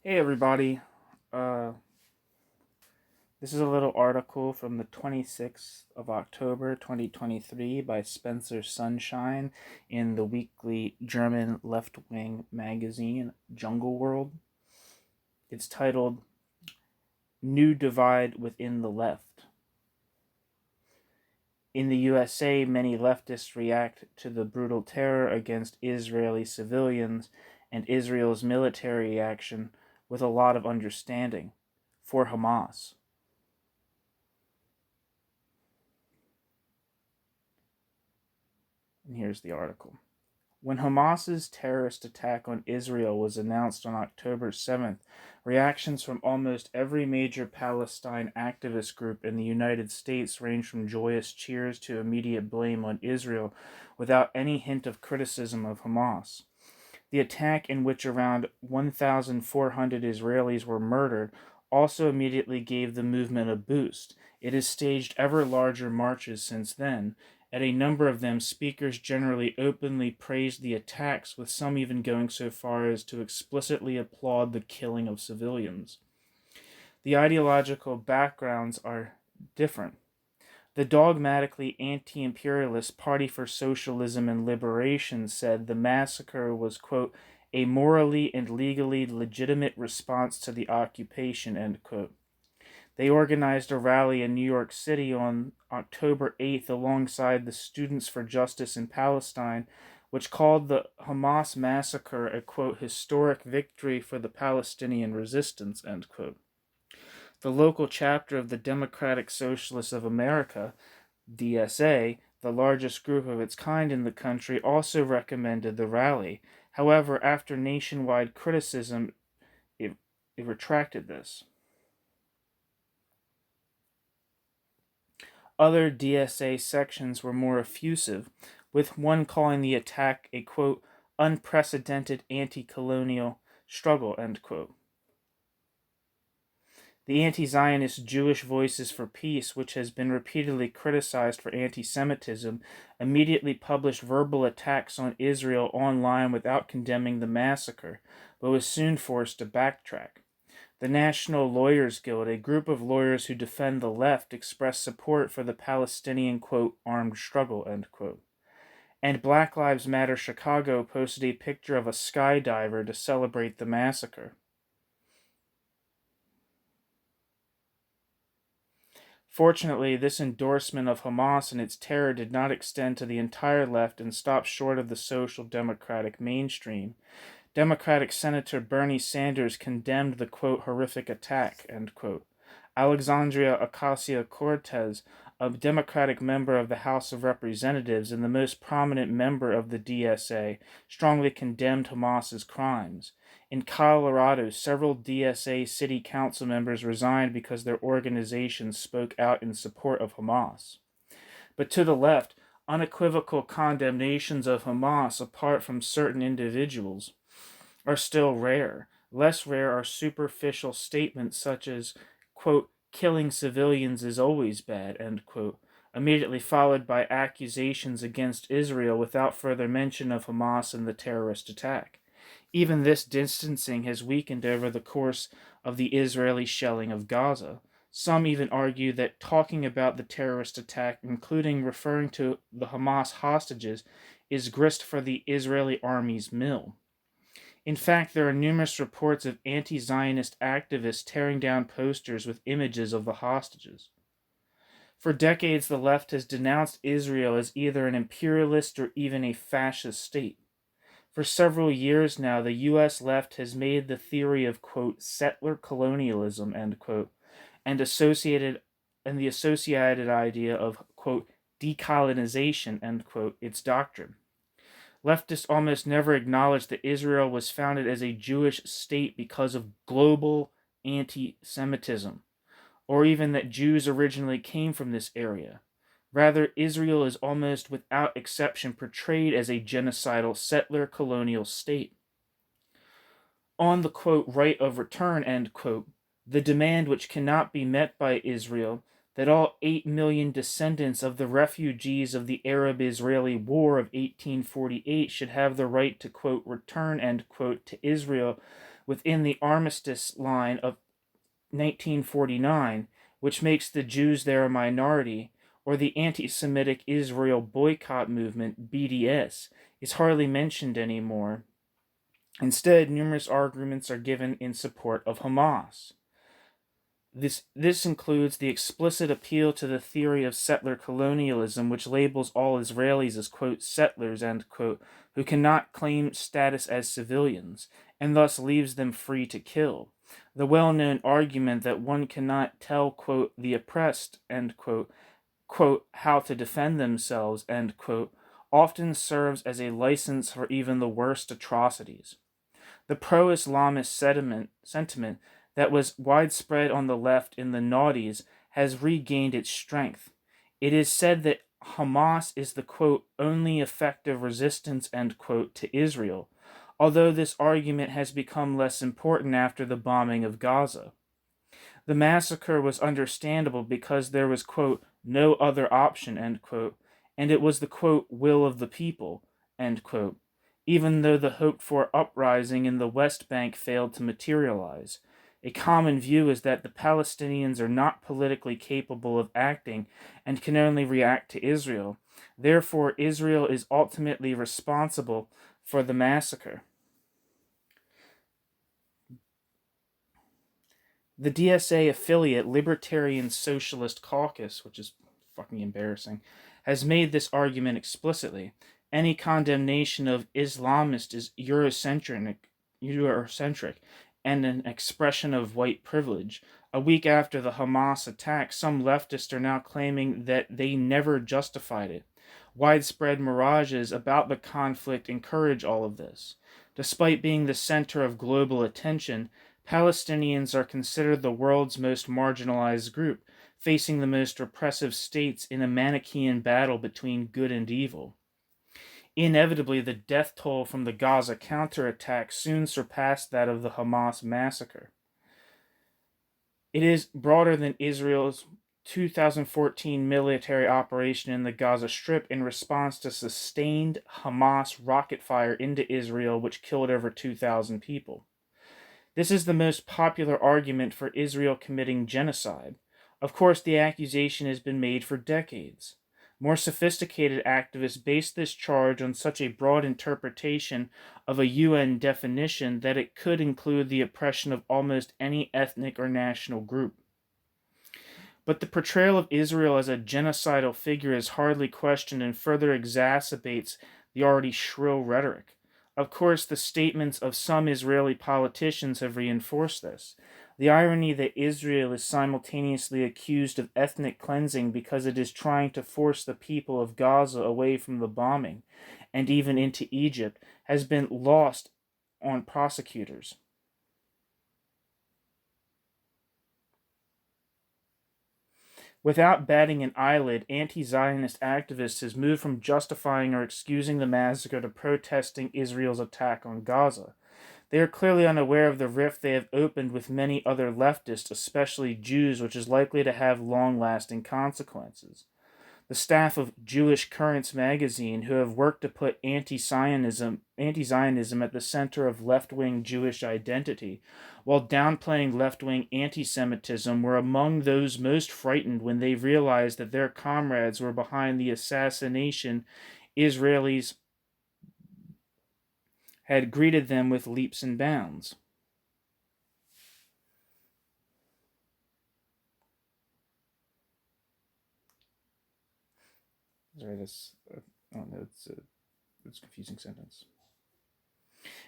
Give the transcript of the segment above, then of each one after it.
Hey everybody, uh, this is a little article from the 26th of October 2023 by Spencer Sunshine in the weekly German left-wing magazine Jungle World. It's titled New Divide Within the Left. In the USA, many leftists react to the brutal terror against Israeli civilians and Israel's military action with a lot of understanding for Hamas. And here's the article. When Hamas's terrorist attack on Israel was announced on October 7th, reactions from almost every major Palestine activist group in the United States ranged from joyous cheers to immediate blame on Israel without any hint of criticism of Hamas. The attack, in which around 1,400 Israelis were murdered, also immediately gave the movement a boost. It has staged ever larger marches since then. At a number of them, speakers generally openly praised the attacks, with some even going so far as to explicitly applaud the killing of civilians. The ideological backgrounds are different. The dogmatically anti-imperialist Party for Socialism and Liberation said the massacre was, quote, a morally and legally legitimate response to the occupation, end quote. They organized a rally in New York City on October 8th alongside the Students for Justice in Palestine, which called the Hamas massacre a, quote, historic victory for the Palestinian resistance, end quote. The local chapter of the Democratic Socialists of America, DSA, the largest group of its kind in the country, also recommended the rally. However, after nationwide criticism, it retracted this. Other DSA sections were more effusive, with one calling the attack a, quote, unprecedented anti-colonial struggle, end quote. The anti-Zionist Jewish Voices for Peace, which has been repeatedly criticized for anti-Semitism, immediately published verbal attacks on Israel online without condemning the massacre, but was soon forced to backtrack. The National Lawyers Guild, a group of lawyers who defend the left, expressed support for the Palestinian, quote, armed struggle, end quote. And Black Lives Matter Chicago posted a picture of a skydiver to celebrate the massacre. Fortunately, this endorsement of Hamas and its terror did not extend to the entire left and stopped short of the social democratic mainstream. Democratic Senator Bernie Sanders condemned the, quote, horrific attack, end quote. Alexandria Ocasio-Cortez, a Democratic member of the House of Representatives and the most prominent member of the DSA, strongly condemned Hamas's crimes. In Colorado, several DSA city council members resigned because their organizations spoke out in support of Hamas. But to the left, unequivocal condemnations of Hamas, apart from certain individuals, are still rare. Less rare are superficial statements such as, quote, killing civilians is always bad, end quote, immediately followed by accusations against Israel without further mention of Hamas and the terrorist attack. Even this distancing has weakened over the course of the Israeli shelling of Gaza. Some even argue that talking about the terrorist attack, including referring to the Hamas hostages, is grist for the Israeli army's mill. In fact, there are numerous reports of anti-Zionist activists tearing down posters with images of the hostages. For decades, the left has denounced Israel as either an imperialist or even a fascist state. For several years now, the U.S. left has made the theory of, quote, settler colonialism, end quote, and the associated idea of, quote, decolonization, end quote, its doctrine. Leftists almost never acknowledge that Israel was founded as a Jewish state because of global anti-Semitism, or even that Jews originally came from this area. Rather, Israel is almost without exception portrayed as a genocidal settler colonial state. On the, quote, right of return, end quote, the demand which cannot be met by Israel that all 8 million descendants of the refugees of the Arab-Israeli War of 1848 should have the right to, quote, return, end quote, to Israel within the armistice line of 1949, which makes the Jews there a minority, or the anti-Semitic Israel boycott movement, BDS, is hardly mentioned anymore. Instead, numerous arguments are given in support of Hamas. This includes the explicit appeal to the theory of settler colonialism, which labels all Israelis as, quote, settlers, end quote, who cannot claim status as civilians, and thus leaves them free to kill. The well-known argument that one cannot tell, quote, the oppressed, end quote, how to defend themselves, end quote, often serves as a license for even the worst atrocities. The pro-Islamist sentiment that was widespread on the left in the noughties has regained its strength. It is said that Hamas is the, quote, only effective resistance, end quote, to Israel, although this argument has become less important after the bombing of Gaza. The massacre was understandable because there was, quote, no other option, end quote, and it was the, quote, will of the people, end quote, even though the hoped-for uprising in the West Bank failed to materialize. A common view is that the Palestinians are not politically capable of acting and can only react to Israel. Therefore, Israel is ultimately responsible for the massacre. The DSA affiliate Libertarian Socialist Caucus, which is fucking embarrassing, has made this argument explicitly. Any condemnation of Islamists is Eurocentric and an expression of white privilege. A week after the Hamas attack, some leftists are now claiming that they never justified it. Widespread mirages about the conflict encourage all of this. Despite being the center of global attention, Palestinians are considered the world's most marginalized group, facing the most repressive states in a Manichaean battle between good and evil. Inevitably, the death toll from the Gaza counterattack soon surpassed that of the Hamas massacre. It is broader than Israel's 2014 military operation in the Gaza Strip in response to sustained Hamas rocket fire into Israel, which killed over 2,000 people. This is the most popular argument for Israel committing genocide. Of course, the accusation has been made for decades. More sophisticated activists base this charge on such a broad interpretation of a UN definition that it could include the oppression of almost any ethnic or national group. But the portrayal of Israel as a genocidal figure is hardly questioned and further exacerbates the already shrill rhetoric. Of course, the statements of some Israeli politicians have reinforced this. The irony that Israel is simultaneously accused of ethnic cleansing because it is trying to force the people of Gaza away from the bombing, and even into Egypt, has been lost on prosecutors. Without batting an eyelid, anti-Zionist activists have moved from justifying or excusing the massacre to protesting Israel's attack on Gaza. They are clearly unaware of the rift they have opened with many other leftists, especially Jews, which is likely to have long-lasting consequences. The staff of Jewish Currents magazine, who have worked to put anti-Zionism at the center of left-wing Jewish identity, while downplaying left-wing anti-Semitism, were among those most frightened when they realized that their comrades were behind the assassination Israelis had greeted them with leaps and bounds. Sorry, it's a confusing sentence.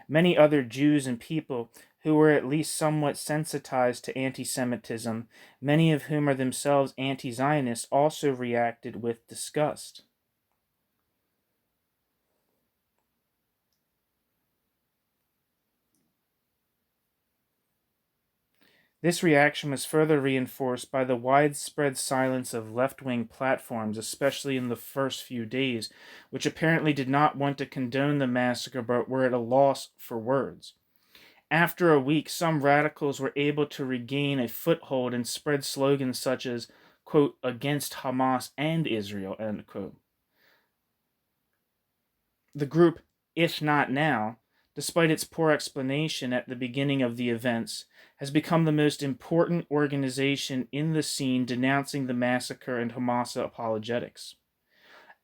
Many other Jews and people who were at least somewhat sensitized to anti-Semitism, many of whom are themselves anti-Zionists, also reacted with disgust. This reaction was further reinforced by the widespread silence of left-wing platforms, especially in the first few days, which apparently did not want to condone the massacre but were at a loss for words. After a week, some radicals were able to regain a foothold and spread slogans such as, quote, against Hamas and Israel, end quote. The group, If Not Now, despite its poor explanation at the beginning of the events, has become the most important organization in the scene denouncing the massacre and Hamas apologetics.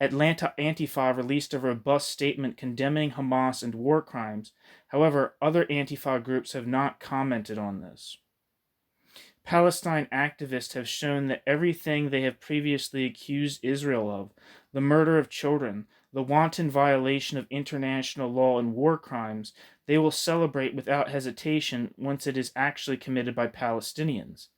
Atlanta Antifa released a robust statement condemning Hamas and war crimes. However, other Antifa groups have not commented on this. Palestine activists have shown that everything they have previously accused Israel of, the murder of children, the wanton violation of international law and war crimes, they will celebrate without hesitation once it is actually committed by Palestinians.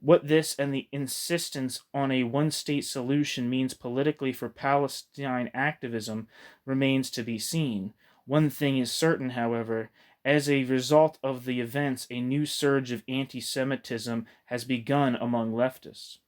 What this and the insistence on a one-state solution means politically for Palestine activism remains to be seen. One thing is certain, however. As a result of the events, a new surge of anti-Semitism has begun among leftists.